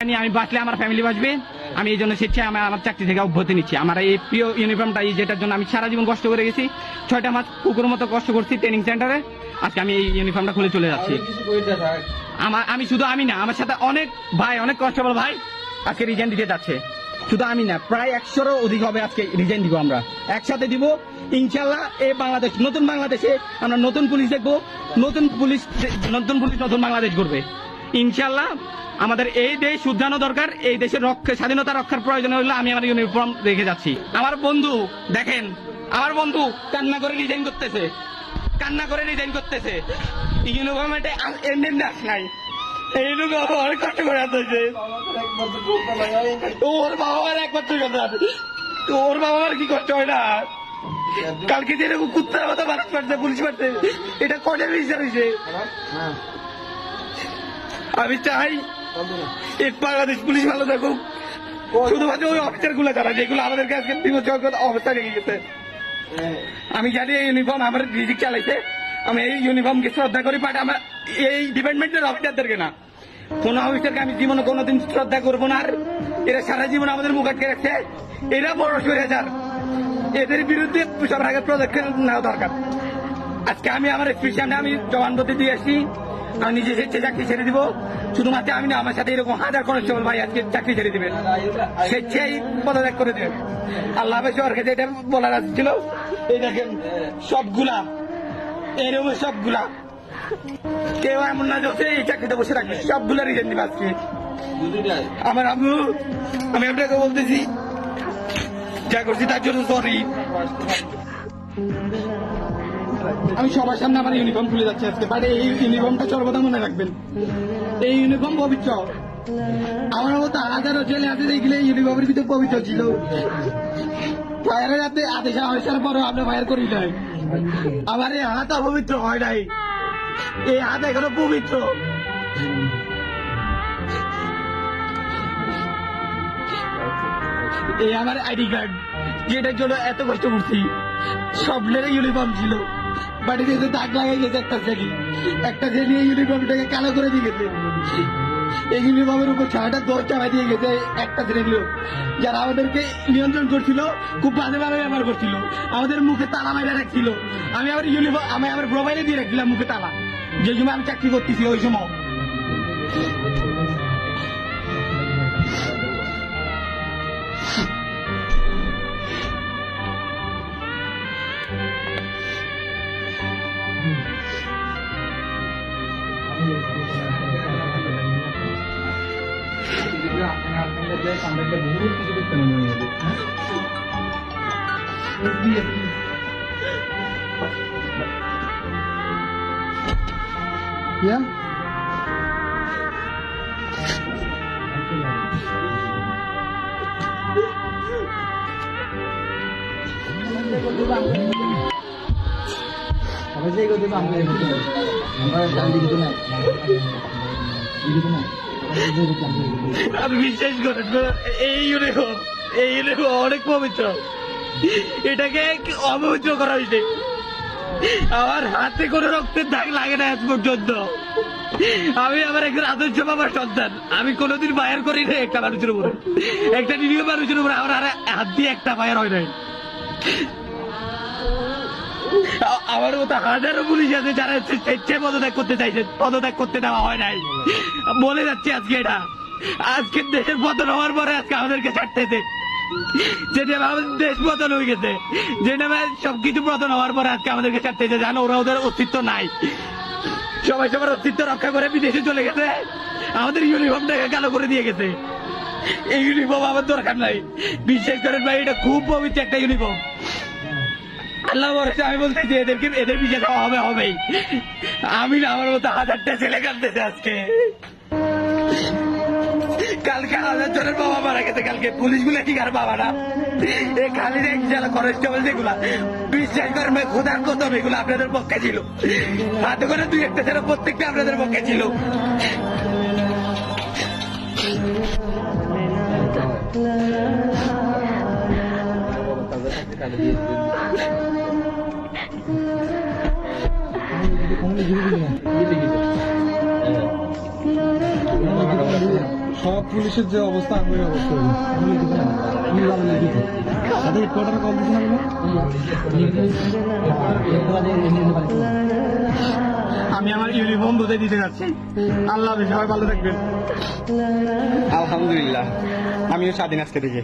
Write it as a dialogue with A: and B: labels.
A: নিয়ে আমি বাঁচলে আমার ফ্যামিলি বাঁচবে। আমি এই জন্য স্বেচ্ছায় আমার চাকরি থেকে অব্যাহতি নিচ্ছি। আমার এই প্রিয় ইউনিফর্মটা, যেটার জন্য আমি সারা জীবন কষ্ট করে গেছি, 6টা মাস কুকুরের মতো কষ্ট করছি ট্রেনিং সেন্টারে, আজকে আমি এই ইউনিফর্মটা খুলে চলে যাচ্ছি। আমি শুধু আমি না, আমার সাথে অনেক ভাই, অনেক কনস্টেবল ভাই আজকে রিজাইন দিতে যাচ্ছে। শুধু আমি না, প্রায় 100-এরও অধিক হবে আজকে রিজাইন দিব। আমরা একসাথে দিব ইনশাল্লাহ। এই বাংলাদেশ, নতুন বাংলাদেশে আমরা নতুন পুলিশ দেখবো, নতুন পুলিশ নতুন বাংলাদেশ করবে ইনশাল্লাহ। আমাদের এই দেশ শুধরানো দরকার। এই দেশের স্বাধীনতা রক্ষার প্রয়োজন হলে আমি আমার ইউনিফর্ম রেখে যাচ্ছি। আমার বন্ধু দেখেন, আমার বন্ধু কান্না করে রিজাইন করতেছে, ইউনিফর্মে এমনি দাস নাই, এই অনেক কষ্ট করে আসতেছে। ওর বাবা মার একমাত্র কথা, ওর বাবা মার কি কষ্ট হয় না? কালকে যেরকম কুত্তার মতো মানুষ পারছে, পুলিশ পারছে, এটা কয়টা বিচার হয়েছে? আমি চাই এই বাংলাদেশ পুলিশ ভালো থাকুক, শুধুমাত্র ওই অফিসার গুলো যারা, যেগুলো আমাদেরকে আজকে বিপজ্জনক অবস্থা রেখে গেছে। আমি জানি এই ইউনিফর্ম আমার রিজিক চালাইছে, আমি এই ইউনিফর্মকে শ্রদ্ধা করি, বাট আমার এই ডিপার্টমেন্টের অফিসারদেরকে না, কোন অফিসারকে আমি জীবনে কোনোদিন শ্রদ্ধা করবো না। আর এরা সারা জীবন আমাদের মুখ আটকে রাখছে, এরা বড় স্বৈরাচার, এদের বিরুদ্ধে সবার আগে পদক্ষেপ নেওয়া দরকার। আজকে আমি আমার এসপির সামনে আমি জবানবন্দি দিয়ে আসছি, আমি নিজে স্বেচ্ছায় চাকরি ছেড়ে দিব। শুধুমাত্র আমি না, আমার সাথে এরকম হাজার কনস্টেবল ভাই আজকে চাকরি ছেড়ে দিবেন, স্বেচ্ছায় পদত্যাগ করে দেবেন। আল্লাহ হাফেজ। সরকার এটা বলার ছিল, এই দেখেন সবগুলা এরকম, সবগুলা কেউ এমন না যে এই চাকরিতে বসে রাখবে, সবগুলা রিজেন দিবে আজকে। আমার আম্মু, আমি আপনাকে বলতেছি, যা করছি তার জন্য সরি। আমি সবার সামনে আমার ইউনিফর্ম খুলে যাচ্ছি আজকে, বাট এই ইউনিফর্মটা সর্বদা মনে রাখবেন, এই ইউনিফর্ম পবিত্র। আমার মতো হাজারো ছেলে আছে দেখলে ইউনিফর্মের ভিতরে পবিত্র ছিল। ফায়ারের হাতে আদেশ আসার পরও আমরা ফায়ার করি নাই, আমার এই হাত অপবিত্র হয় নাই, এই হাত এখনো পবিত্র। এই আমার আইডি কার্ড, যেটার জন্য এত কষ্ট করছি। স্বপ্নের ইউনিফর্ম ছিল, বাড়িতে এসে দাগ লাগাই গেছে একটা শ্রেণী এই ইউনিফর্মটাকে কালো করে দিয়ে গেছে। এই ইউনিফর্মের উপর ছাড়াটা দোষ চাপা দিয়ে গেছে একটা শ্রেণী লোক, যারা আমাদেরকে নিয়ন্ত্রণ করছিল, খুব বাজেভাবে ব্যবহার করছিল, আমাদের মুখে তালা মাইরা রাখছিল। আমি আমার প্রোফাইলে দিয়ে রাখছিলাম মুখে তালা, যে সময় আমি চাকরি করতেছি ওই সময়। বহুত কিছু করতে আমি বিশ্বাস করেন, এই ইউনিফর্ম অনেক পবিত্র, এটাকে অপবিত্র করা হয়েছে। আমার হাতে কোনো রক্তের দাগ লাগে না আজ পর্যন্ত। আমি আমার একজন আদর্শ বাবার সন্তান, আমি কোনোদিন ফায়ার করি না একটা মানুষের উপরে, একটা নিরীহ মানুষের উপরে আমার হাত দিয়ে একটা ফায়ার হয় নাই। আমার মতো হাজারো পুলিশ আছে যারা স্বেচ্ছায় পদত্যাগ করতে চাইছে, পদত্যাগ করতে দেওয়া হয় নাই। বলে যাচ্ছে আজকে এটা, আজকে দেশের পতন হওয়ার পরে আজকে আমাদেরকে ছাড়তেছে, যেটা আমাদের দেশ পতন হয়ে গেছে, যেটা সবকিছু পতন হওয়ার পরে আজকে আমাদেরকে ছাড়তেছে। জানো ওরা ওদের অস্তিত্ব নাই, সবাই সবার অস্তিত্ব রক্ষা করে বিদেশে চলে গেছে, আমাদের ইউনিফর্মটাকে কালো করে দিয়ে গেছে। এই ইউনিফর্ম আমার দরকার নাই, বিশ্বাস করেন ভাই, এটা খুব পবিত্র একটা ইউনিফর্ম। আল্লাহ বলছে, আমি বলতেছি এদের বিচার হবেই। আমি না, আমার মতো হাজারটা ছেলে কাঁদতেছে আজকে। কালকে 1000 জনের বাবা মারা গেছে, কালকে পুলিশগুলো ঠিক আর বাবা না, এই খালি যারা কনস্টেবল যেগুলা, বিশ্বাস করেন ভাই, খোদার কদম, এগুলো আপনাদের পক্ষে ছিল। হাতে করে 2-1টা ছেলে প্রত্যেকটা আপনাদের পক্ষে ছিল।
B: সব পুলিশের যে অবস্থা আমি ওই অবস্থা তাদের হেডকোয়ার্টারে কল দিচ্ছে না
A: আমি আমার ইউনিফর্ম ধুতে দিতে যাচ্ছি। আল্লাহ হাফেজ, সবাই ভালো থাকবেন। আলহামদুলিল্লাহ, আমিও স্বাধীন আজকে থেকে।